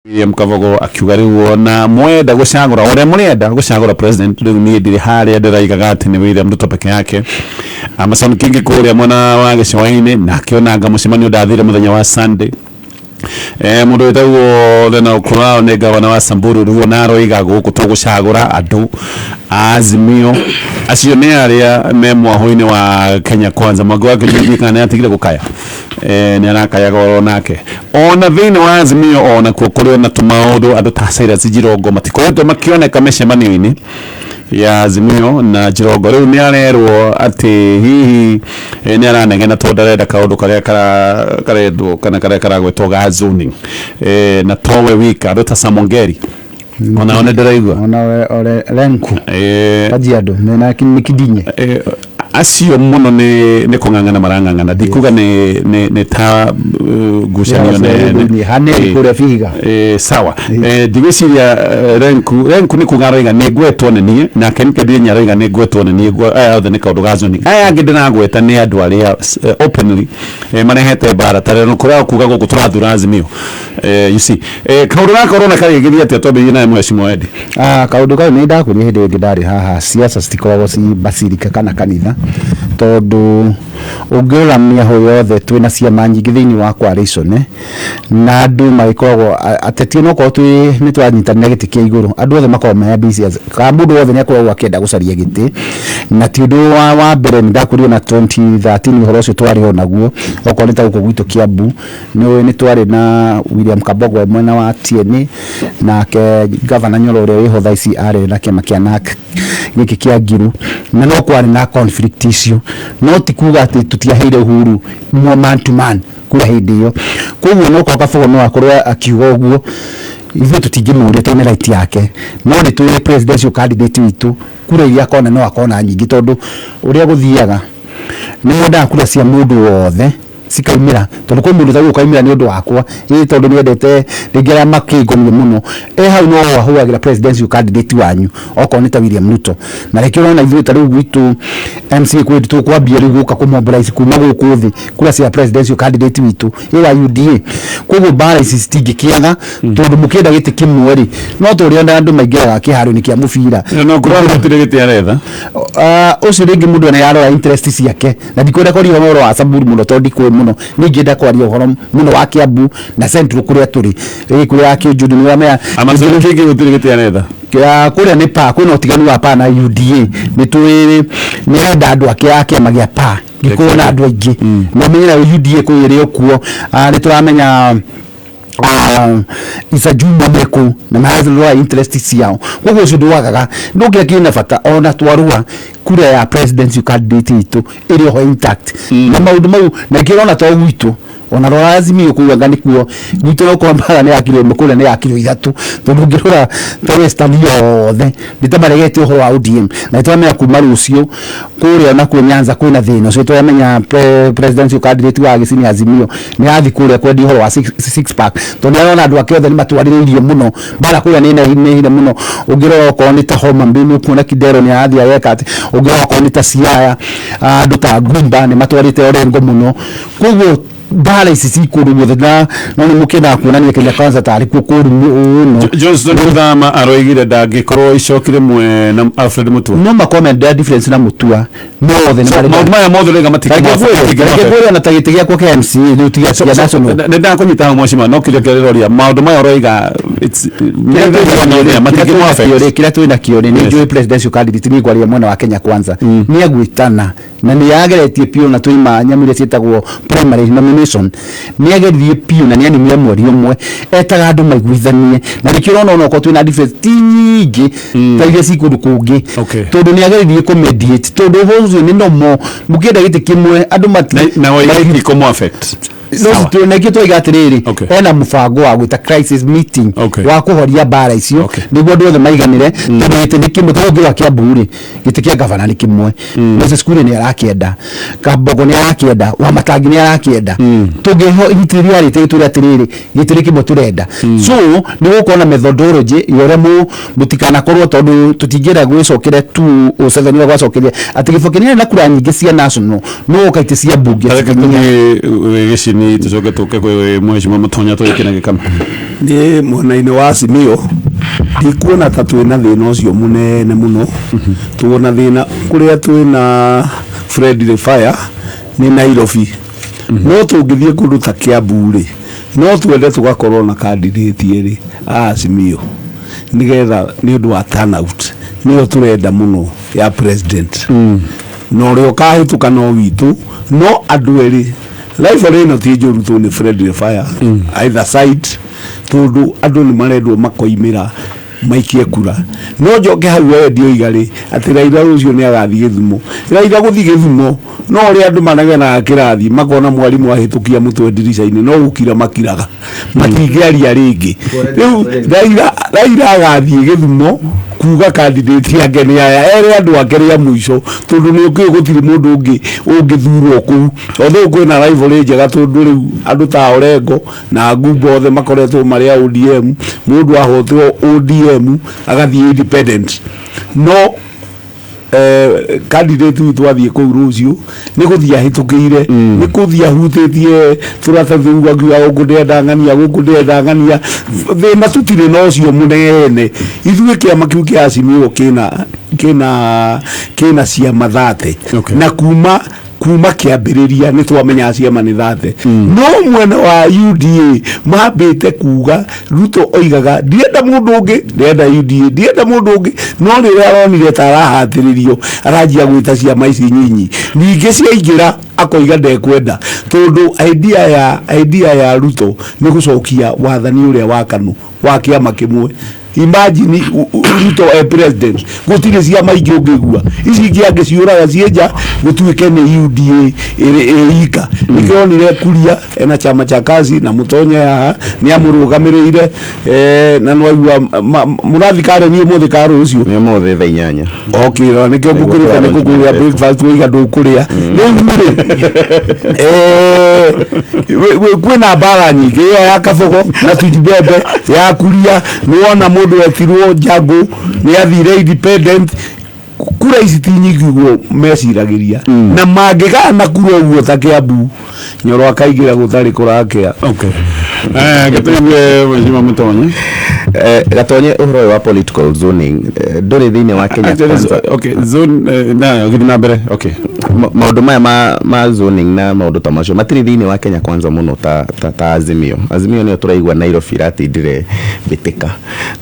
William Kabogo akiuga riu na mwenda gucagura ore murenda gucagura president riu ni ndiri haria ndiraigaga ati ni William Ruto peke yake Amason Kingi kuria mwana wa gicwaini na akionanga mucemanio ndathire muthenya wa Sunday mundu wetagwo thena ukurao ne gavana wa Samburu riu naro igago gutugucagura andu Azimio acio ni aria me mwahoini wa Kenya Kwanza magwa kana atigire gukaya ni arakaya goro nake ona thini wa Azimio ona kuri na tumaudu andu ta Cyrus Jirongo matikoretwo makioneka mecemanio-ini ya Azimio na Jirongo riu ni arerwo ati hihi ni aranegena tondu arenda kaundu karia karendwo kana karia karagwetwo ga zoning na towe wika andu ta Samongeri ona ndiraigua ona ore renku Kajiado mena Kidinye acio muno ni kungangana marangangana dikuga ni ta gucanio ne hane kure figa sawa digiciria renku ni kungaroiga ni gwetwo ne nie na kenke nyaroiga ni gwetwo ne nie othe ni kaundu gazoni aya ngidina gweta ni andu aria openly marehete bara tare no kura kuga guku turathura Azimio you see kaundu ga corona karigiria ati atombe na mheshimiwa Edi kaundu ka ni ndakuri hindi ngidari haha siasa citikoragwo ci basirika kana kanitha tondu ungiuramia ho yothe twina ciama nyingi thiini wa coalition na andu magikoragwo ateti no ko ni twanyitana giti kia iguru andu othe makorwo me busy ka mundu othe ni akoragwo akienda gucaria giti na ti undu wa mbere ndakurio na 2013 uhoro ucio twari ho naguo okorwo ni ta guko gwitu Kiambu ni twari na William Kabogo mwena wa TNA na ke governor Nyoro uria wiho thaici ari na kiama kia NARC giki kia Ngiru na no kwari na conflict icio no ti kuga ati tutiaheire uhuru man to man kula hindi iyo koguo no kwa Kabogo no akorwo akiuga uguo ithu tutingimuria tene right yake no ni tuwe presidential candidate witu kura iria kona no akona nyingi tondu uria guthiaga ni mwenda kura cia mundu wothe sikaimira tondu ko mundu thagu kaimira ni undu wakwa tondu ni endete ngira makigomye muno hau no wahuagira presidential candidate wanyu oko ni ta William Ruto na rekiro na ithu taru gwitu MC kwetu tu kwa bia riguka ku mobilize kuma guku thi kura cia presidential candidate witu ira UDA koguo bara ici citingikiaga tondu mukenda giti kimweri no turi andu maingiraga kiharo ni kia mubira no kura gutire giti aretha ucio ringi mundu ne yaro interest ciake na ndikwenda kori horo wa Samburu muno tondu kwe muno ningenda kwaria uhoro muno wa Kiambu na Central kuria turi kuria ya Kiunjuri ni wamea Amason Kingi gutire giti aretha kia kuria ni pa kwina utiganu wa pa na UDA ni tuwiri ni enda andu ake magia pa gikuona andu aingi no menyera UDA kuirio kuo ni turamenya isa juma meku na maazilwa interest ciao koguo cio ndwagaga ndukia kina bata ona twarua kura ya presidential candidate itu iri ho intact na maundu mau na kirona to gwitu ona ro Azimio kuga ngani kuo gwitu no kwamba ni akiro mukule ni akiro ithatu tondu ngirora to western yothe nditabaregete uhoro wa ODM na twamenya kuma rucio kuria na ku Nyanza kwina thina cio twamenya presidential candidate wa gicini Azimio ni athi kuria kwendi uhoro wa six pack tondu ona andu akiothe ni matwariririe muno bara kuria ni muno ungirora ko ni ta Homa Bay kuona Kidero ni athi ayeka ati ungirora ko ni ta Siaya andu ta Gumba ni matwarite orengo muno koguo bara ici cikuru muthenya no ni mukenda kuonania Kenya Kwanza tari kukuru no Johnson Muthama aroigire ndangikoro icokire mwe na Alfred Mutua no ma comment the difference na Mutua no othe ni maundu maya mothe rega matikimo ngegwe na tagite gya kwa KMC ni utiga ya national nenda kunyita mwashima no kile kiroria maundu maya roiga it's matikimo afio kila tu na kioni ni joy presidential candidate ni gwaria mwana wa Kenya Kwanza ni agwitana na ni yageretie pio na tuima nyamire cietagwo primary nomination ni agerie pio na ni ani mweri umwe etaga andu maiguithanie na nikirona ono ko twina difference nyingi ta iria cikundu kungi tondu ni agerie ku mediate tondu hozo ni nomo mukenda gite kimwe andu na waigi ko affect no tuneki twiga atiriri ena mubango wa gwita crisis meeting wa kuhoria bara icio niguo ndothe maiganire tondu ni kimwe tondu wa Kiambu gite kia governor ni kimwe Moses Kuria ni arakienda Kabogo ni arakienda wa Matangi ni arakienda tungiho itiri ari turi atiriri gitiri kimwe turenda so ni gukona methodology yore mutikana korwo tondu tutingira gwicokire tu usethania gwacokeria ati gibokenia na kura nyingi cia national no ukaite cia bunge gicini ni tucoke tuke kwe mheshimiwa Mutonya twikina gikama ni mwena-ini wa Azimio ndikuona ta twina thina ucio munene muno tuona thina kuria twina Friendly Fire ni Nairobi no tungithie kundu ta Kiambu ri no twende tugakorwo na candidate ri Azimio nigetha ni undu wa turnout niyo turenda muno ya president no rio kahituka no witu no andu eri life ino ti njuru tu ni Friendly Fire either side tondu andu ni marendwo makoimira maikie kura no njoke hau wendio igari ati Raila ucio ni agathie Githumo Raila guthie Githumo no ri andu managena kirathi makona mwalimu ahitukia mutwe ndirisha-ini no gukira makiraga matingiaria ringi riu Raila agathie Githumo kuga candidate yake ni aya ere andu akeria muico tondu ni ukio gutiri mundu ungi ungithurwo ku otho kwina rivalry njega tondu riu andu ta Orengo na Gumbo othe makoretwo maria ODM mundu ahotwo ODM agathie independent no candidate witu athie ku rucio ni guthia hitukire ni kuthia hutitie turatathuga gwa ugundendangania gukundendangania thina tutire no cio munene ithuĩ kĩama kĩu kĩa Azimio kĩna ciama 30 na kuma kĩambĩrĩria nĩ twamenya ciama nĩ 30 no mwena wa UDA mambĩte kuga Ruto oigaga ndienda mũndũ ũngĩ ndienda UDA ndienda mũndũ ũngĩ no rĩrĩa aronire ta arahatĩrĩrio aranjia gwĩta ciama ici nyinyi ningĩ ciaingĩra akoiga ndekwenda tondu idea ya Ruto nĩ gũcokia wathani ũrĩa wa KANU wa kĩama kĩmwe imagine Ruto president gutire ciama ingĩ ũngĩgua ici ingĩ angĩciũraga cienja gũtuĩke nĩ UDA ika nikionire Kuria ena chama cha kazi na Mutonya haha ni amũrũgamĩrĩire na nwaigua mũrathikare ni mũthika rũcio ni mũthĩ thaa 8 okay nikio ngũkũrĩka nĩ kũgũria breakfast wiga ndũkũrĩa rĩu kwĩna mbara nyingĩ ya Kabogo na Tujibebe ya Kuria niwona mundu etirwo Njangu ni athire independent kura ici ti nyingi guo meciragiria na mangĩgana kura ũguo ta Kiambu Nyoro akaigira gũtarĩ kũrakĩa gĩtũigwe mheshimiwa Mutonya gatonye ũhoro wa political zoning ndũrĩ thĩinĩ wa Kenya Kwanza okay zone na gĩthiĩ na mbere okay maũndũ maya ma zoning na maũndũ ta macio matirĩ thĩinĩ wa Kenya Kwanza mũno ta Azimio nĩyo tũraigua Nairobi ratindire mbĩtĩka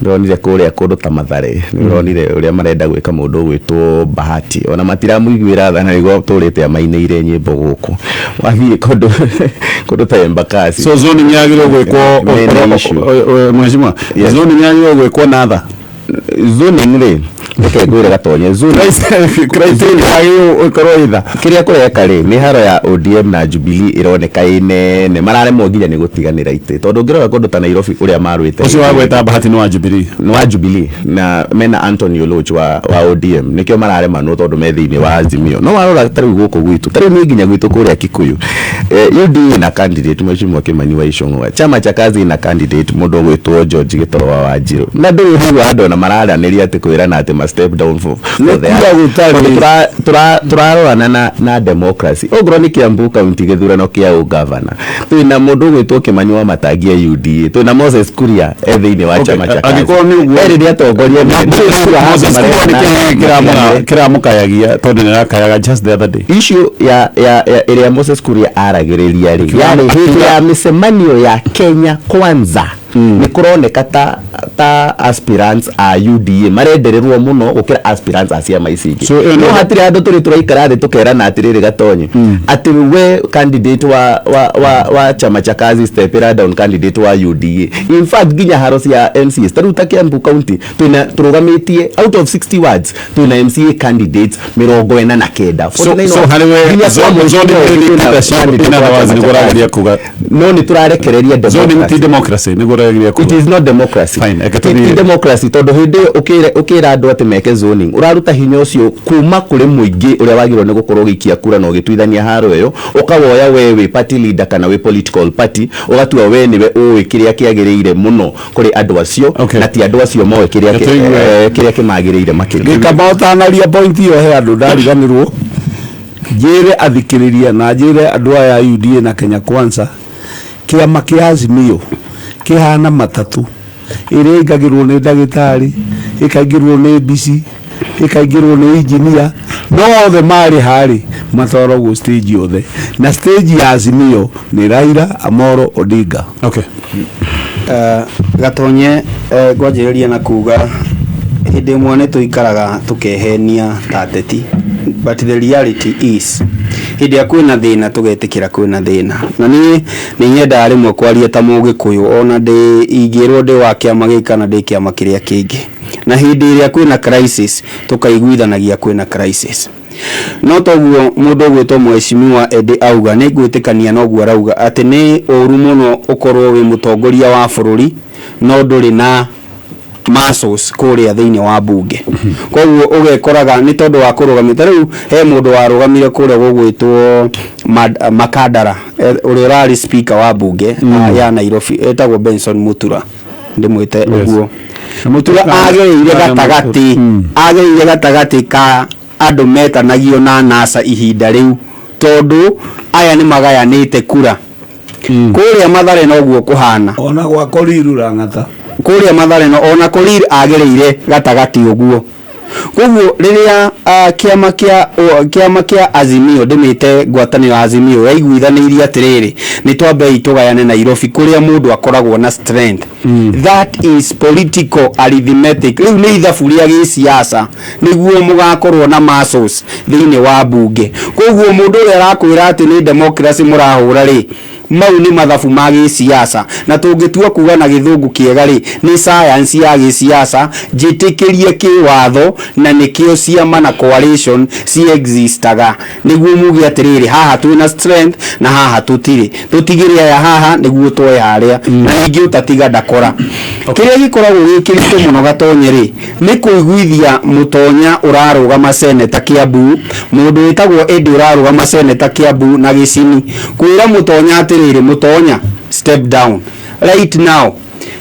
ndonire kũrĩa kũndũ ta Mathare ndonire ũrĩa marenda gwĩka mũndũ gwĩtwo Bahati ona matiramũiguĩra tha na nĩguo tũrĩte amainĩire nyĩmbo gũkũ wathiĩ kũndũ ta Embakasi so zoning yagĩrĩirwo gwĩkwo mheshimiwa zoning yagĩrĩirwo gwĩkwo na tha zoning rĩ reke ngwĩre gatonye criteria yagĩrĩirwo ĩkorwo itha kĩrĩa kũreka rĩ nĩ haro ya ODM na Jubilee ĩroneka ĩnene mararemwo nginya nĩ gũtiganĩra itĩ tondũ ngĩrora kũndũ ta Nairobi ũrĩa marwĩte ũcio wa gwĩta Bahati nĩ wa Jubilee na mena Anthony Oloch wa ODM nĩkĩo mararemanwo tondũ me thĩinĩ wa Azimio no warora tarĩu gũkũ gwitũ tarĩu nĩ nginya gwitũ kũrĩa Kikuyu UDA na candidate Mheshimiwa Kimani wa Ichung'wa chama cha kazi na candidate mũndũ gwĩtwo George Gĩtoro wa Wanjiru na ndũrĩ hugo andũ na mararanĩria atĩ kwĩrana atĩ step down for turarorana na democracy ogro ni Kiambu county githurano kia governor twina mundu gwitwo Kimani wa Matangia UDA twina Moses Kuria ethiini wa chama cha kazi agiko ni uguo eri atongoria kira mukayagia tondu ni akayaga just the other day issue ya area Moses Kuria aragiriria ri yani hili ya misemanio ya Kenya Kwanza ni kuroneka ta aspirants a UDA marendererwo muno gukira aspirants a ciama ici ingi no hatire andu turi turaikara thi tukerana atiriri gatonye ati we candidate wa chama cha kazi step down candidate wa UDA in fact ginya haro cia MCA taruta Kiambu county twina turugamitie out of 60 wards twina MCA candidates 49 so hariwe no ni turarekereria democracy it is not democracy. Fine. It is democracy. Todo hindi ukira andu ati meke zoning. Uraruta hinya ucio kuma kuri muingi uria wagirwo ni gukorwo gikia kura no gituithania haro iyo ukawoya wewe party leader kana we political party ugatua we niwe uwi kiria kiagiriire muno kuri andu acio na ti andu acio moe kiria kimagiriire makiri. Kama utanaria point iyo he andu ndariganirwo njire athikiriria na njire andu aya UDA na Kenya Kwanza kiama kia Azimio kihana matatu ire ingagirwo ni ndagitari ikaingirwo ni bisi ikaingirwo ni engineer no othe mari hari matwaragwo stage othe na stage ya Azimio ni Raila Amolo Odinga. Okay. Gatonye ngwanjĩrĩria na kuga hĩndĩ ĩmwe nĩ tũikaraga tũkehenia ta ateti, but the reality is hĩndĩ ya kwĩna thĩna tũgetĩkĩra kwĩna thĩna, na niĩ nĩ nyendaga rĩmwe kwaria ta Mũgĩkũyũ, ona ingĩrwo ndĩ wa kĩama gĩkĩ kana ndĩ kĩama kĩrĩa kĩngĩ, na hĩndĩ ĩrĩa kwĩna crisis tũkaiguithanagia kwĩna crisis. No toguo mũndũ ũgwĩtwo Mheshimiwa Eddie auga nĩ ngwĩtĩkania noguo arauga atĩ nĩ ũru mũno ũkorwo wĩ mũtongoria wa bũrũri no ndũrĩ na muscles kũrĩa thĩinĩ wa bunge. Koguo ũgekoraga nĩ tondũ wa kũrũgamia rĩu he mũndũ warũgamire kũrĩa gũgwĩtwo Makandara ũrĩa ũrarĩ speaker wa bunge ya Nairobi etagwo Benson Mutura ndĩmwĩte ũguo. Mutura agereire gatagatĩ ka andũ metanagio na NASA ihinda rĩu tondũ aya nĩ magayanĩte kura kũrĩa Mathare noguo kũhana ona gwa Koriru Lang'ata kũrĩa Mathare no ona Koriru agereire gatagatĩ ũguo. Koguo rĩrĩa kĩama kĩa Azimio ndĩmĩte ngwatanĩro ya Azimio yaiguithanĩirie atĩrĩrĩ nĩ twambei tũgayane Nairobi kũrĩa mũndũ akoragwo na strength, that is political arithmetic. Rĩu nĩ ithabu rĩa gĩsiasa nĩguo mũgakorwo na muscles thĩinĩ wa bunge. Koguo mũndũ ũrĩa arakwĩra atĩ nĩ democracy mũrahũra rĩ mau nĩ mathabu ma gĩsiasa, na tũngĩtua kuga na gĩthũngũ kĩega rĩ nĩ science ya gĩsiasa njĩtĩkĩrie kĩwatho na nĩkĩo ciama na coalition existaga nĩguo muge atĩrĩrĩ haha twĩna strength na haha tũtigĩre aya haha nĩguo twoe harĩa na ningĩ ũtatiga ndakora. Kĩrĩa gĩkoragwo gĩkĩritũ mũno Gatonye rĩ nĩ kũiguithia mũtonya ũrarũgama seneta Kiambu, mũndũ wĩtagwo Eddie ũrarũgama seneta Kiambu na Gĩcini kwĩra mũtonya atĩrĩrĩ mũtonya step down right now.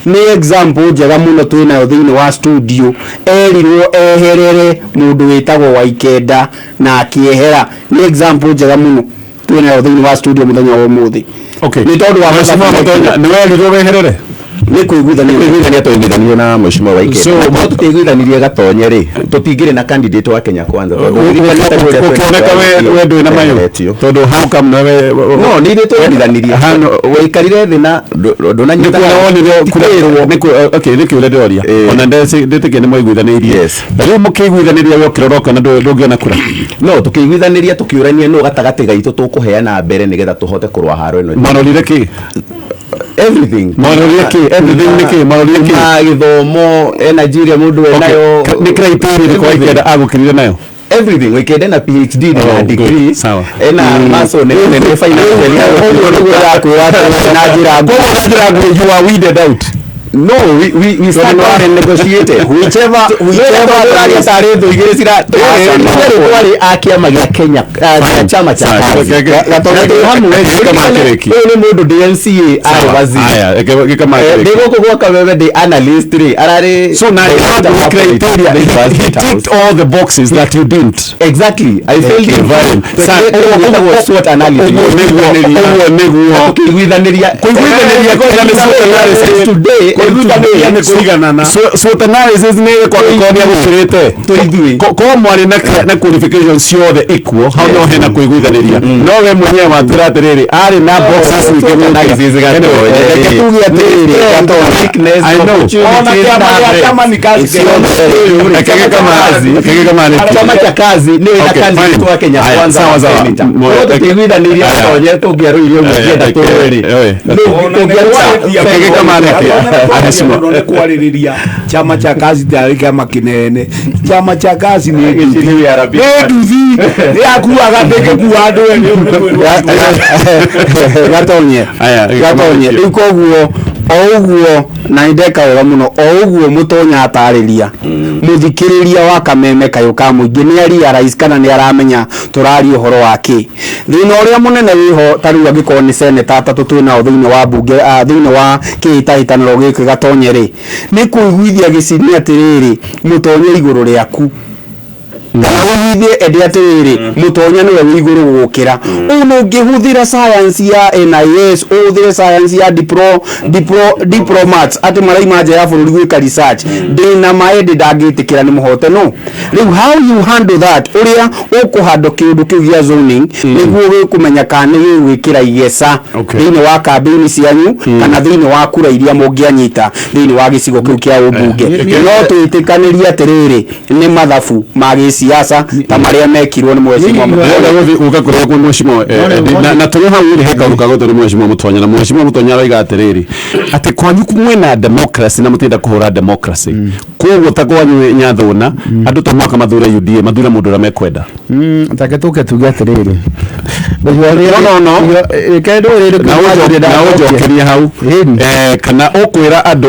Nĩ example njega mũno twĩnayo thĩinĩ wa studio erirwo eherere mũndũ wĩtagwo Waikenda na akĩehera. Nĩ example njega mũno twĩnayo thĩinĩ wa studio mũthenya wa ũmũthĩ. Okay. Nĩ tondũ wa mũtonya nĩ werirwo weherere nĩ kũiguithania tũiguithanirie na Mheshimiwa Waikenda. So tũiguithanirie Gatonye rĩ tũtingĩrĩ na candidate wa Kenya Kwanza ũkĩoneka we ndũrĩ na mayo tondũ how come no nĩ ithuĩ tũiguithanirie waikarire thĩ na ndũnanyita okay nĩkĩo ndĩroria ona ndĩtĩkia nĩ mwaiguithanĩirie rĩu mũkĩiguithanĩria we ũkĩroroka na ndũngĩona kura. No tũkĩiguithanĩria tũkĩũrania nũ gatagatĩ gaitũ tũkũheana mbere nĩgetha tũhote kũrũa haro ĩno. Mwarorire kĩ? Everything. Everything niki na githomo energy ĩrĩa mũndũ enayo nĩ criteria ĩrĩkũ Waikenda agũkĩrire nayo? Everything. Waikenda na PhD na degree ena maso nĩ financial ya na njĩra you are weeded out. No, we stand on and negotiate. Whichever tarĩ thũ igĩrĩ cira twari akiama gĩa Kenya chama cha Gatonye hamwe nĩ mũndũ DNCA arĩ waziri. Aya ndĩgũkũ gwa Kameme ndĩ analyst rĩ ararĩ so now criteria he ticked all the boxes that you didn't. Exactly. I failed in very SWOT analysis. Nĩguo kũiguithanĩria today SWOT analysis nĩ kũrĩa gũkĩrĩte ko mwarĩ na qualifications ciothe equal how no hena kũiguithanĩria no we mwenyewe watũra atĩrĩrĩ arĩ na boxes analysis tuge atĩrĩrĩ chama cha kazi nĩ wĩra candidate wa Kenya Kwanza tũkĩiguithanirie Gatonye tũngĩarũirie mũngĩenda tũrĩ kwarĩrĩria chama cha kazi tarĩ kĩama kĩnene. Chama cha kazi nĩ nduthi nĩ akuaga ndĩngĩkua andũ Gatonye rĩu koguo o ũguo na ndeka wega mũno o ũguo mũtonya atarĩria mũthikĩrĩria wa Kameme kayũ ka mũingĩ nĩ aria rais kana nĩ aramenya tũrari ũhoro wake. Thĩna ũrĩa mũnene wĩho tarĩu angĩkorwo nĩ seneta atatũ twĩnao thĩinĩ wa bunge thĩinĩ wa kĩhĩtahĩtanĩro gĩkĩ Gatonye rĩ nĩ kũiguithia Gĩcini atĩrĩrĩ mũtonye igũrũ rĩaku kana withie ende atiriri mutonya niwe wiguru gukira uno ngihuthira science ya NIS uthire science ya diplomats ati maraima nja ya bururi gwika research ndina maende ndangitikira ni muhote no riu how you handle that uria ukuhando kiundu kiu gya zoning niguo wikumenya kana ni gwikira igesa thiini wa campaign cianyu kana thiini wa kura iria mungianyita thiini wa gicigo kiu kia ubunge no twitikaniria atiriri ni mathabu ma gisiasa ta maria mekirwo ni mheshimiwa ugakorwo kwa mheshimiwa na turi hau ri heka ukagoto ni mheshimiwa Mutonya na mheshimiwa Mutonya araiga atiriri ati kwanyu kumwena democracy na mutinda kuhura democracy koguo takwanyu nyathuna andu tomaka mathure UDA mathure mundu ra mekwenda take tuke tuge atiriri no kendo riri na ujokeria hau kana ukwira andu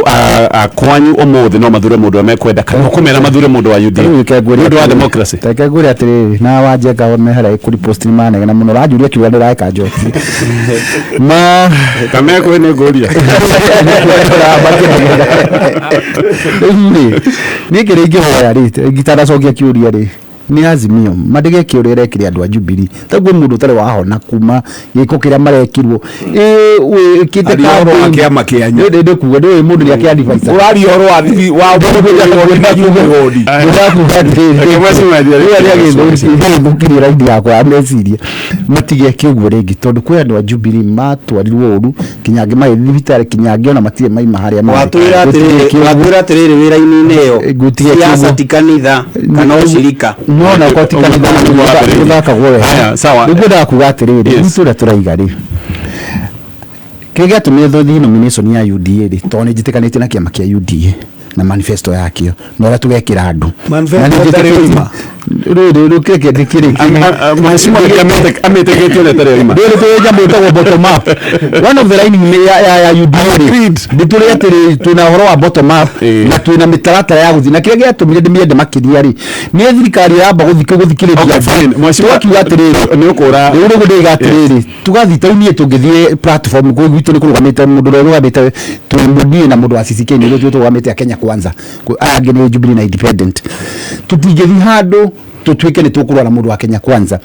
a kwanyu umuthi no mathure mundu ra mekwenda kana ukumera mathure mundu wa UDA mundu wa democracy take guri atiriri na wanje ka mehera ikuri post ni mane na muno rajuria kiuga ndiraika njoki ma kameko ni ngoria ni kirenge hoya ri gitara cokia kiuria ri ni Azimio madige kiuria rekire andu a Jubilee taguo mundu tare wahona kuma giko kiria marekirwo kite karo akiama kianyu ndende kuga ndu mundu ni akia advisor urari horo wa thithi wa godi ndukiri raidi yakwa ameciria matige kiugo ringi tondu kwi andu a Jubilee matwarirwo uru kinyange mai thibitari kinyange ona matire mai maharia ma watwira atiriri wira-ini neyo siasa ti kanitha kana ushirika no kwa tikanitha guthaka gwe haya sawa niguo kuga atiriri ntura turaiga ri kiga tumetho thi nomination ya UDA ri toni jitikanite na kiama kia UDA na manifesto yakio no ra tugekira andu ro keke dikiri mheshimiwa ametegetio na tare ima ndio tuweja mwitagwo bottom up one of the line ya UDA ndituri atiri tuna horo wa bottom up na tuna mitaratara ya guthina kire giatumire ndimiende makiria ri ni thirikari ya guthikiriria mheshimiwa kiuga atiri ni ukura uri gudiga atiri tugathita unie tungithie platform go gwitu ni kurugamite mundu rugamite tumudie na mundu wa CCK ni ru turugamite Kenya kwanza aya ngene Jubilee na independent tutingethi handu tutwike ni tukurwa na mundu wa Kenya kwanza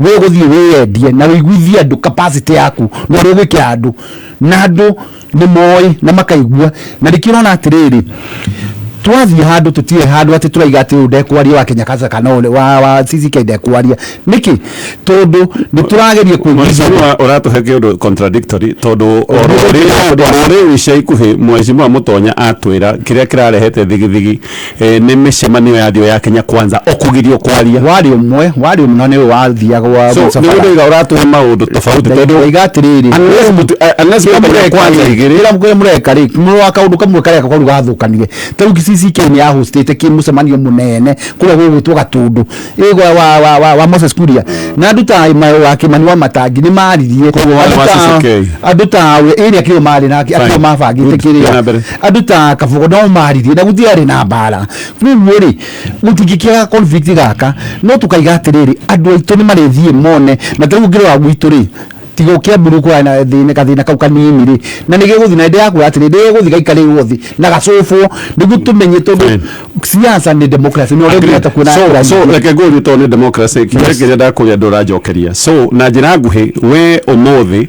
we guthie weyendie na wiguithia andu capacity yaku no rugike andu na andu ni moi na makaigua na dikirona atiriri twathie handu tutie handu ati turaiga ati ndekwaria wa Kenya kaza kana wa CCK ndekwaria niki tondu ni turageria kuingiza uratuheke undu contradictory tondu ore wishaikuhe mheshimiwa Mutonya atwira kiria kirarehete thigithigi ni micemanio ya dio ya Kenya kwanza okugirio kwaria wari umwe munone wathiaga wa ni undu uratuhe maundu tofauti tondu igatiriri unless kwanza igirira mureka ri mwa kaundu kamwe karia kwa gathukanire taruki CCK ni ya hostete ki mucemanio munene kuria gwitwo Gatundu igwa wa Moses Kuria na nduta mayo wake mani wa matangi ni maririe aduta we iri akio mari na akio mabangite kiria aduta kabugo no maririe na gutiari na mbara kwuri gutigikia conflict gaka no tukaiga atiriri andu aitu ni marithie mone na tari ngiro wa gwitu ri tigo kia buru kwa na thina kau kanini ri na nige guthi na ide yaku atiri ide guthi gaikare guthi na gacufo nigu tumenye tondu siasa ni democracy no rege atakuna so reke guri to ni democracy kire ndakuria ndurajokeria so na njira nguhi we umuthi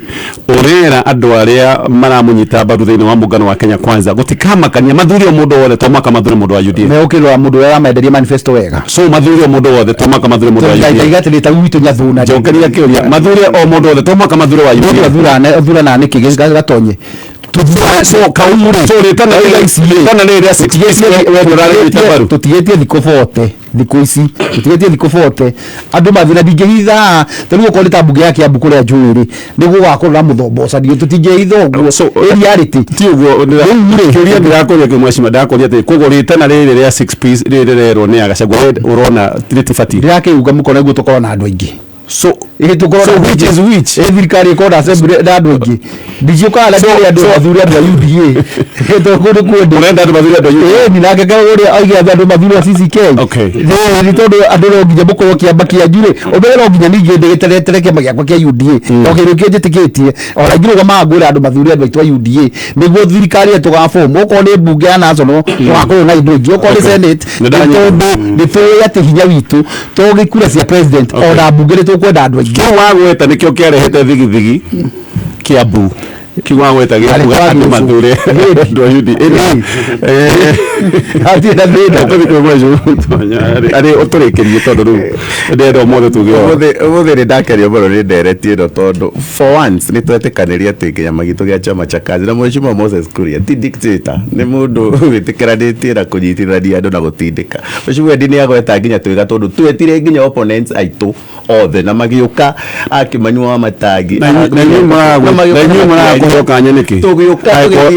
urera andu aria maramunyita mbaru thiini wa mungano wa Kenya kwanza gutikamakania mathurio mundu wothe tomaka mathure mundu wa UDA me ukirwa mundu wa menderia manifesto wega so mathurio mundu wothe tomaka mathure mundu wa UDA igatiri ta gwitu nyathuna jokeria kiuria mathurio o mundu wothe tomaka mathure wa UDA thura na niki gatonye so kaumuri so retana ile 6 tutigetie thiko 40 thiko ici tutigetie thiko 40 andu mathina ndingehitha taruo ko leta buge yake abuko ya juiri niguo wakorora muthombo sadio tutingehitha uguo so reality ti uguo kiuria ndirakoria ke mheshimiwa ndakoria ati kogo retana ile ya 6 piece ile rero ni agacagwa urona tiriti fati ndirakiuga muko naguo tukora na andu aingi so which thirikari ikona assembly na andu aingi ndijio kala ndio andu mathuri andu UDA to kundu kundu urenda andu mathuri andu UDA ni nake gawo uri aiga andu mathuri wa CCK ni tondu andu no nginya mukorwo kiambakia njure obero nginya ningi ndigiteretere magiakwa kia UDA to kiru kinjitikitie ora ngiruga magura andu mathuri andu aitwa UDA niguo thirikari etugabomu uko ni bunge ya national wakorwo na indu ingi uko ni senate tondu ni tuya ati hinya witu to gikura cia president ora bunge ni tukwenda andu aingi wagweta nikio kiarehete thigithigi Kiambu kiwagweta gikuga andu mathure andu ayudi ati na thina tubikwe mwejo ari uturikirie tondu ru ndero mothe tugio umuthi ndakerio muno ni nderetie no tondu for once ni twetikaniria ati kinyama gitu gia chama cha kazi na Mheshimiwa Moses Kuria ti dictator ni mundu witikiranitie na kunyitithania andu na gutindika Mheshimiwa Ndini agweta nginya twiga tondu twetire nginya opponents aitu othe na magiuka akimanywa wa matangi na nyuma kuhoka nyeniki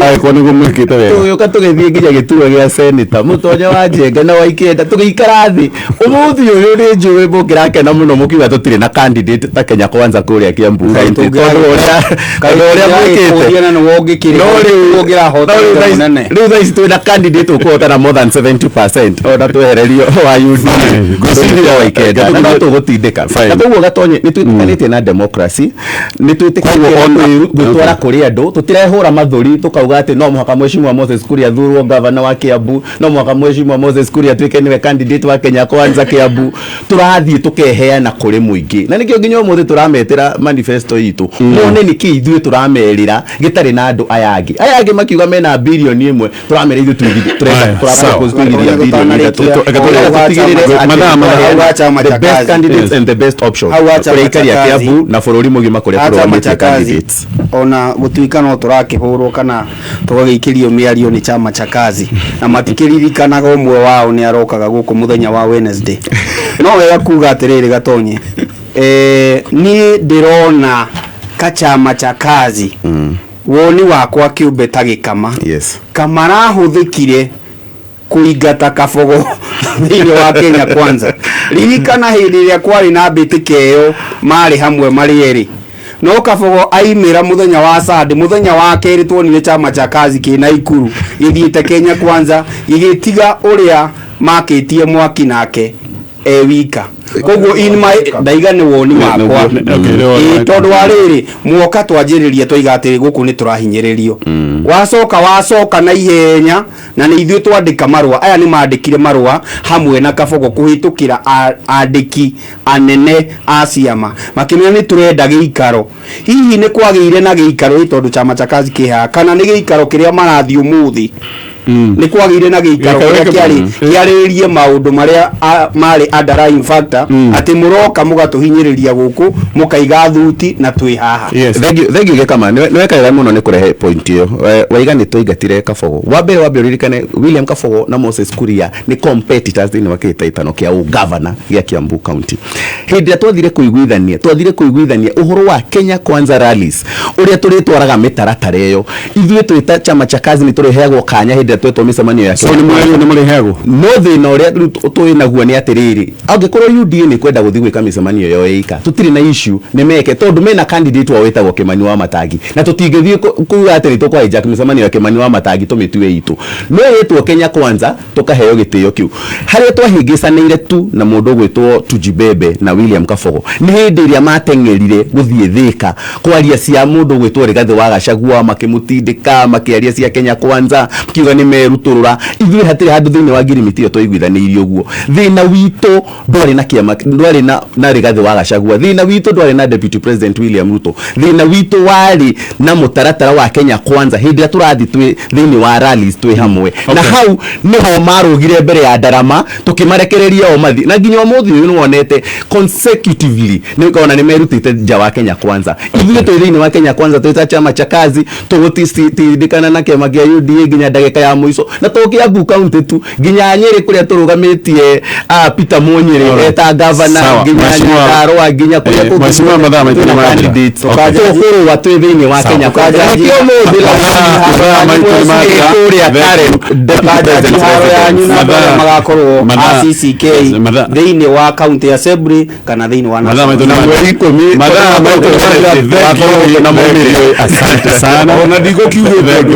aiko ni gumwikite wega tugiuka tugithie nginya gituo gia senator mutonya wa Njenga na Waikenda tugikara thi umuthi uyu ni njui mukirake muno mukiuga tutire na candidate ta Kenya Kwanza kuria Kiambu tondu uria mwikite na wogikire wogira hota munene riu thaici twina candidate ukuhotana more than 70% ona twehererio wa UDA gusiria Waikenda na tugutindika na koguo gatonye ni twitikanite na democracy ni twitikanite gutwara kuri andu tutirehura mathuri tukauga ati no muhaka Mheshimiwa Moses Kuria thurwo governor wa Kiambu no muhaka Mheshimiwa Moses Kuria twike niwe candidate wa Kenya Kwanza Kiambu turathie tukeheana kuri muingi na nikio nginya umuthi turametera manifesto itu mone niki ithuĩ turamerira gitari na andu ayangi makiuga mena bilioni imwe turamera ithuĩ turenda kuraba kuigithia bilioni the best candidates and the best options kurikaria Kiambu na bururi mugima kuria turwamite candidates ona gutuika no turakihurwo kana tugagikirio miario ni chama cha kazi na matikiririkanaga umwe wao ni arokaga guku muthenya wa Wednesday no wega kuga atiriri gatonye ni ndirona kachama cha kazi woni wakwa kiumbe tagikama kamara huthikire kuigata kabogo thini wa Kenya Kwanza ririkana hindi ria kwari na mbitikeyo mari hamwe mari eri no kabogo aimira muthenya wa Sunday muthenya wa keri tuonire chama cha kazi kina Ikuru githiite Kenya Kwanza gigitiga uria makitie mwaki nake wika koguo in my ndaiga ni woni wakwa tondu wa riri muoka twanjiriria twiga ati guku ni turahinyiririo wacoka na ihenya na ni ithuĩ twandika marua aya ni mandikire marua hamwe na kabogo kuhitukira andiki anene a ciama makimenya ni turenda giikaro hihi ni kwagire na giikaro tondu chama cha kazi kiha kana ni giikaro kiria marathi umuthi ni kwagire na giikaro kiaririe maundu maria mari underlying factor ati muroka mugatuhinyiriria guku mukaiga thuti na twi haha thank you kama niwekaira muno ni kurehe point iyo waiga ni tuigatire kabogo wambe ririkane William Kabogo na Moses Kuria ni competitors thini wa kitaitano kia governor ya Kiambu County hindi twathire kuiguithania uhoro wa Kenya Kwanza rallies uria turitwaraga mitaratara iyo ithuĩ twita chama cha kazi ni turiheagwo kanya hindi twetwo micemanio ya so ni muriheagwo no thina uria twinaguo ni atiriri angikorwo UDA ni kwenda guthi gwika micemanio yo ika tutiri na issue ni meke tondu mena candidate wa wetagwo Kimani wa Matangi na tutingithie kuuga atiri tukwa hijack micemanio ya Kimani wa Matangi tumitue itu no yetwo Kenya Kwanza tukaheo gitio kiu haria twahingicanire tu na mundu gwitwo Tujibebe na William Kabogo ni hindi iria matengerire guthie thika kwaria cia mundu gwitwo Rigathi wa Gachagua makimutindika makiaria cia Kenya Kwanza kiuga ni meruturura ithuĩ hatiri handu thini wa ngirimiti twaiguithaniirio guo thina wito ndwari na kiama ndwari na Rigathi wa Gachagua thina wito ndwari na Deputy President William Ruto thina wito wari na mutaratara wa Kenya Kwanza hindi turathi twi thini wa rallies twi hamwe na hau niho marugire mbere ya Ndarama tukimarekereria o mathi na nginya umuthi uyu wonete consecutively nikaona ni merutite nja wa Kenya Kwanza ithuĩ twi thini wa Kenya Kwanza twita chama cha kazi tugutindikana na kiama kia UDA nginya ndagika ya ya muico na to Kiambu county tu nginya Nyeri kuria turugamitie Peter Munyiri eta governor nginya Nyandarua nginya kuria tu mheshimiwa madam candidates tukuru watu thiini wa Kenya kaja kio muthi la kuria kare deputy ya nyuna magakorwo CCK thiini wa county assembly kana thiini wa madam na mumiri asante sana ona ndigo kiugo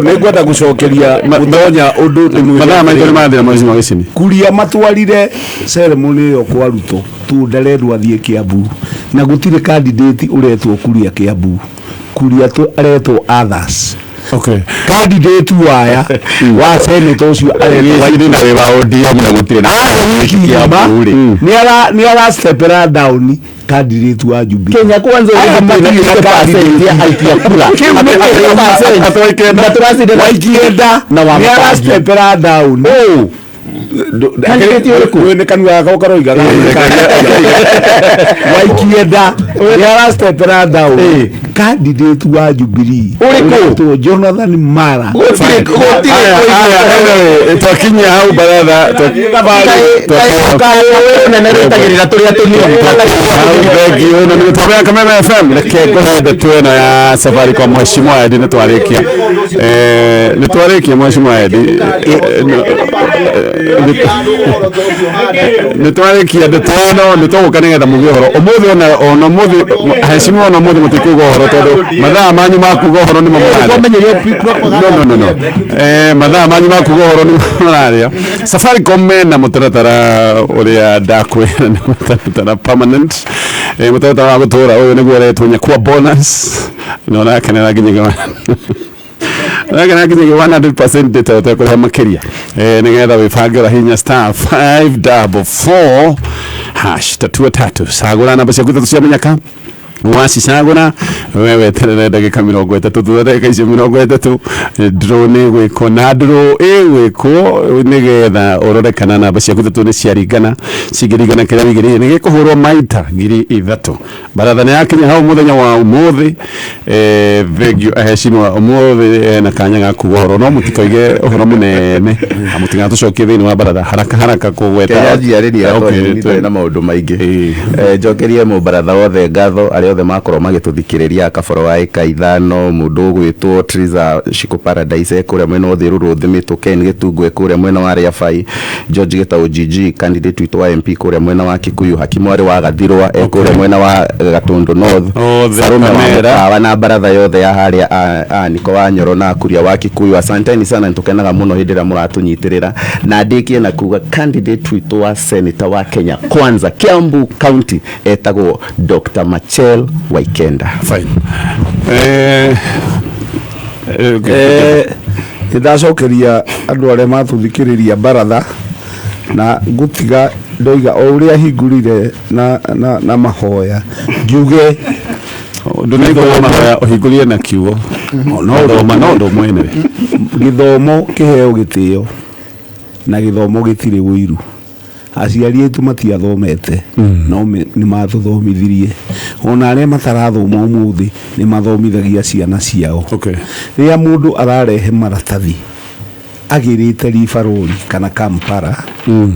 ningwenda gucokeria muthonya undu madam aitå nä mathä ra mwezi wa gäcini kuria matwarire ceremony yo kwa ruto tu nderendu athie Kiambu na gutire candidate uretwo kuria Kiambu kuria tu aretwo others okay candidate waya wa senator ucio aretwo na wä wa ODM na gå tirä na ni ara stepera down candidate wa Jubilee Kenya kwanza waikienda na wa stepera down ni kanua gako karoiga waikienda ni ara stepera down candidate wa Jubilee uriko Jonathan Mara twakinya hau baratha nenetagirira turia thengio na nitwabea Kameme FM reke ngwende twena ya Safaricom mheshimiwa Edi nitwarikia mheshimiwa Edi nitwarikia ndetwano nitwoguka nigetha mugie horo umuthi ona muthi mheshimiwa ona muthi mutikuga horo tondu mathaa manyu makuga horo ni mathaa manyu makuga horo ni mararia Safaricom mena mutaratara uria ndakwira ni mutaratara permanent mutaratara wa gutura uyu niguo retwo nyakua bonus nona kenera nginya Nagana kinyi 100% data utakoha makiria nigetha wibangira hinya star 544 hash tatua tatu sagura namba cia gutatu cia menyaka wasicagura wewe terere ndagika 30 thutha icio 30 drone gwiko na ndro gwiko nigetha urorekana namba cia gutatu ni ciaringana cigirigana kiria wigiri ni gikuhurwo maita 3,000 barathani yakinya hau muthenya wa umuthi thegio aheshimwa umuthi na kanya ga kuhoro no mutikoige uhoro munene mutigatucokie thiini wa baratha haraka kugweta yajiariria na maundu maingi njokerie mu baratha wothe ngatho othe makorwo magituthikiriria kaboro wa ika ithano mundu gwitwo Triza Shiko Paradise kuria mwena uthiru ruthimitu Ken Gitungwe kuria mwena wa Riafai George Gitau GG candidate witũ wa MP kuria mwena wa Kikuyu Hakimu ari wa Gathirwa kuria mwena wa Gatundu North Sarume wa na baratha yothe ya haria Niko wa Nyoro na kuria wa Kikuyu asanteni sana nitukenaga muno hindira muratunyitirira na ndikie na kuga candidate witũ wa senator wa Kenya kwanza Kiambu County etagwo Dr. Machel Waikenda fine ndacokeria andu aria matuthikiriria baratha na ngutiga ndoiga o uria hingurire na mahoya njuge ndunaiga mahoya uhingurie na kiugo no ndo mwene githomo kiheo gitio na githomo gitire wiru aciari aitu matiathomete no ni mathuthomithirie ona aria matarathoma umuthi ni mathomithagia ciana ciao ria mundu ararehe maratathi agirite ribaruri kana Kampala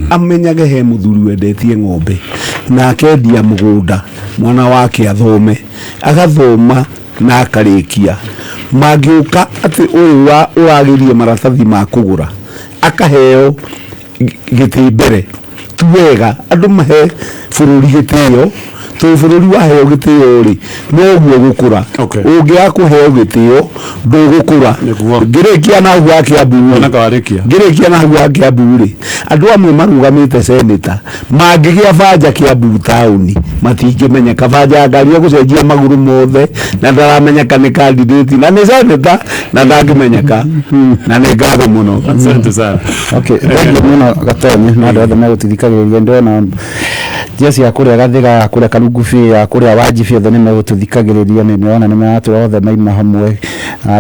amenyage he muthuri wendetie ng'ombe na akendia mugunda mwana wake athome agathoma na akarikia magiuka ati uyu uragirie maratathi ma kugura akaheo gitimbere tuwega andu mahe bururi gitio tu bururi waheo gitio ri no guo gukura ungia kuheo gitio ndugukura ngirikia na huwa Kiambu na kawarikia ngirikia na huwa Kiambu ri andu amwe marugamite senator mangigia banja Kiambu tauni matingimenya kabanja ngari gucenjia maguru mothe na ndaramenya ni candidate na ni senator na ndangĩmenyeka na nĩ ngatho mũno asante sana okay muno Gatonyi na andũ othe megũtithikagĩrĩria ndona Jesi ya kuria gathiga kuria Karugubi ya kuria Wajibi othe ni megututhikagiriria ni meona ni maratura othe maima hamwe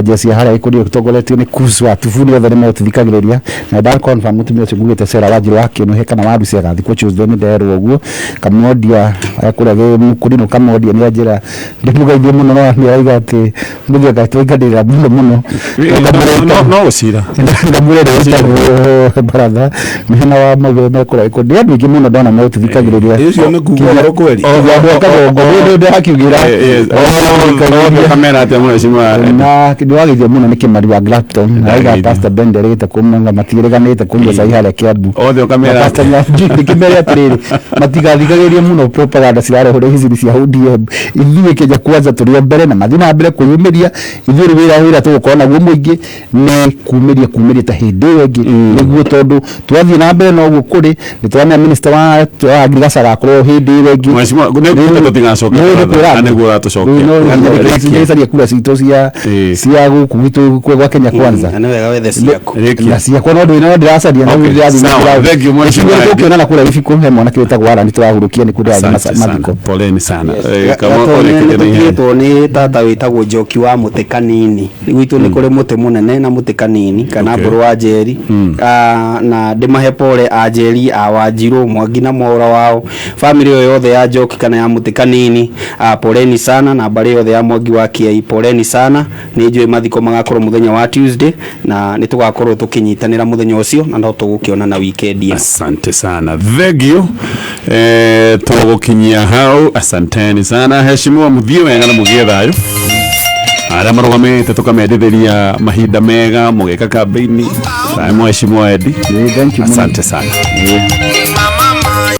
Jesi ya haria ikurio gutongoretio ni Kuswa Tufuni othe ni megututhikagiriria na da confirm mutumia ucio ngugite Sera Wanjiru wake no hekana waru cia gathikwo Tuesday ni nderwo uguo Kamodia akuria ge mukurino Kamodia ni ajira ndimugeithie muno no ni aiga ati mugia gatwigadira muno no ucira ngamurere brother mihena wa magwe mekora iko ndia ndingi muno ndona megututhikagiriria ucio ni kuga kweli ndio kagongo ndio hakiugira kamera ate muno cima na kidwagithia muno ni kimari wa Clapton aiga Pastor Benderita kumanga matireganite kumbe sai haria Kiambu othe kamera Pastor Nyandi kimeri atiriri matigathikagiriria muno propaganda cirare hore hizi cia ODM ithuĩ Kenya Kwanza turi mbere na mathina mbere kuyumiria ithuĩ wira tugukorwo guo muingi ni kumiria ta hindi wengi niguo tondu twathie na mbere no guo kuri nitwana minister wa agriculture gakorwo hindi wengi mheshimiwa kuna tutingacoka aniguo atucokia ndio kura cito cia guku gitu kwa Kenya Kwanza na wega wethe ciaku na ciakwa no ndina ndiracaria na ndirathi na thank you mheshimiwa ukiona na kura ifiku he mwana kiweta gwara ni turahurukia ni kura mathiko poleni sana kama ole ni tata witagwo Njoki wa muti kanini gwitu ni kuri muti munene na muti kanini kana mburu wa Njeri na ndimahe pole a Njeri a Wanjiru Mwangi na Mwaura wao family yo yothe ya Njoki kana ya muti kanini poleni sana na bari yothe ya Mwangi wa Kiai poleni sana ni njui mathiko magakorwo muthenya wa Tuesday na nitugakorwo tukinyitanira muthenya ucio na ndo tugukiona na weekend. Asante sana thank you tugukinyia hau asanteni sana heshimiwa muthio wega na mugie thayo ara marugamite tukamendithĩria mahinda mega mugeka kambeini mheshimiwa Edi thank you asante sana